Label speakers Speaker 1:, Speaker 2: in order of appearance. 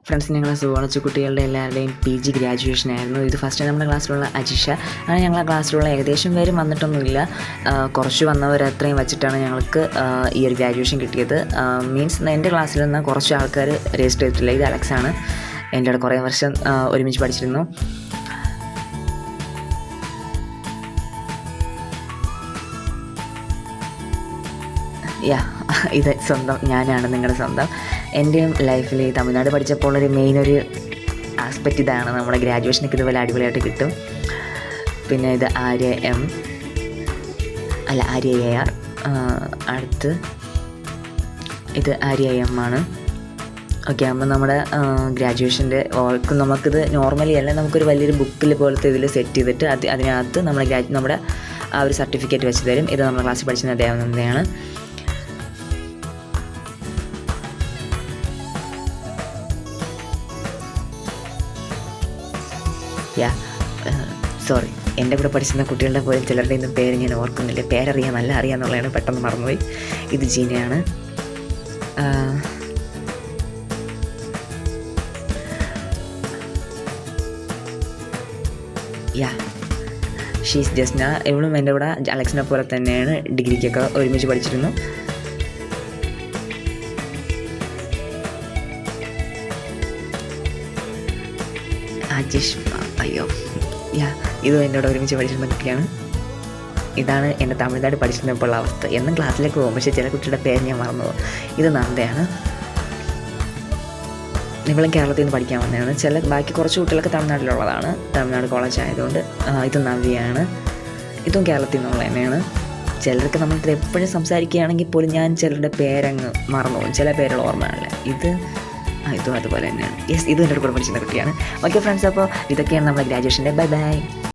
Speaker 1: Friends, ഞങ്ങളെ zoology കുട്ടികളുടെ എല്ലാവരുടെയും PG ഗ്രാജുവേഷൻ ആയിരുന്നു. ഇത് ഫസ്റ്റ് നമ്മുടെ ക്ലാസ്സിലുള്ള അജിഷ. അങ്ങനെ ഞങ്ങളെ ക്ലാസ്സിലുള്ള ഏകദേശം പേരും വന്നിട്ടൊന്നുമില്ല. കുറച്ച് വന്നവർ അത്രയും വെച്ചിട്ടാണ് ഞങ്ങൾക്ക് ഈ ഒരു ഗ്രാജുവേഷൻ കിട്ടിയത്. മീൻസ് എൻ്റെ ക്ലാസ്സിൽ നിന്ന് കുറച്ച് ആൾക്കാർ രജിസ്റ്റർ ചെയ്തിട്ടില്ല. ഇത് അലക്സാണ്. എൻ്റെ കൂടെ കുറേ വർഷം ഒരുമിച്ച് പഠിച്ചിരുന്നു. ഇത് സ്വന്തം ഞാനാണ്, നിങ്ങളുടെ സ്വന്തം. എൻ്റെയും ലൈഫിൽ തമിഴ്നാട് പഠിച്ചപ്പോൾ ഒരു മെയിൻ ആസ്പെക്റ്റ് ഇതാണ്. നമ്മുടെ ഗ്രാജുവേഷനൊക്കെ ഇതുപോലെ അടിപൊളിയായിട്ട് കിട്ടും. പിന്നെ ഇത് ആര്യ AR. അടുത്ത് ഇത് ആര്യ M ആണ്. ഓക്കെ, അപ്പോൾ നമ്മുടെ ഗ്രാജുവേഷൻ്റെ നമുക്കിത് നോർമലി അല്ല, നമുക്കൊരു വലിയൊരു ബുക്കിൽ പോലത്തെ ഇതിൽ സെറ്റ് ചെയ്തിട്ട് അതിനകത്ത് നമ്മുടെ ആ ഒരു സർട്ടിഫിക്കറ്റ് വെച്ച് തരും. ഇത് നമ്മുടെ ക്ലാസ്സിൽ പഠിച്ചിരുന്ന ദേവനന്ദയാണ്. സോറി, എൻ്റെ കൂടെ പഠിച്ചിരുന്ന കുട്ടികളുടെ പോലും ചിലരുടെ ഒന്നും പേര് ഞാൻ ഓർക്കുന്നില്ല. പേരറിയാം, നല്ല അറിയാമെന്നുള്ളതാണ്, പെട്ടെന്ന് മറന്നുപോയി. ഇത് ജീനയാണ്. ഷീസ് ജസ്ന. ഇവളും എൻ്റെ കൂടെ അലക്സിനെ പോലെ തന്നെയാണ്, ഡിഗ്രിക്കൊക്കെ ഒരുമിച്ച് പഠിച്ചിരുന്നു. അജിഷ്, ഇതും എന്നോട് ഒരുമിച്ച് പഠിച്ചിരുന്ന കുട്ടിയാണ്. ഇതാണ് എൻ്റെ തമിഴ്നാട് പഠിച്ചിരുന്നപ്പോൾ അവസ്ഥ. എന്നും ക്ലാസ്സിലേക്ക് പോകും, പക്ഷേ ചില കുട്ടിയുടെ പേര് ഞാൻ മറന്നു പോകും. ഇത് നന്ദയാണ്. ഇവളും കേരളത്തിൽ നിന്ന് പഠിക്കാൻ വന്നതാണ്. ബാക്കി കുറച്ച് കുട്ടികളൊക്കെ തമിഴ്നാട്ടിലുള്ളതാണ്, തമിഴ്നാട് കോളേജ് ആയതുകൊണ്ട്. ഇത് നവ്യയാണ്. ഇതും കേരളത്തിൽ നിന്നുള്ള തന്നെയാണ്. ചിലർക്ക് നമ്മളിത് എപ്പോഴും സംസാരിക്കുകയാണെങ്കിൽ പോലും ഞാൻ ചിലരുടെ പേരങ്ങ് മറന്നു പോകും, ചില പേരുകൾ ഓർമ്മയാണല്ലേ. ഇതും അതുപോലെ തന്നെയാണ്. ഇതും എൻ്റെ കൂടെ പഠിച്ചിരുന്ന കുട്ടിയാണ്. ഓക്കെ ഫ്രണ്ട്സ്, അപ്പോൾ ഇതൊക്കെയാണ് നമ്മുടെ ഗ്രാജുവേഷൻ്റെ. ബൈ.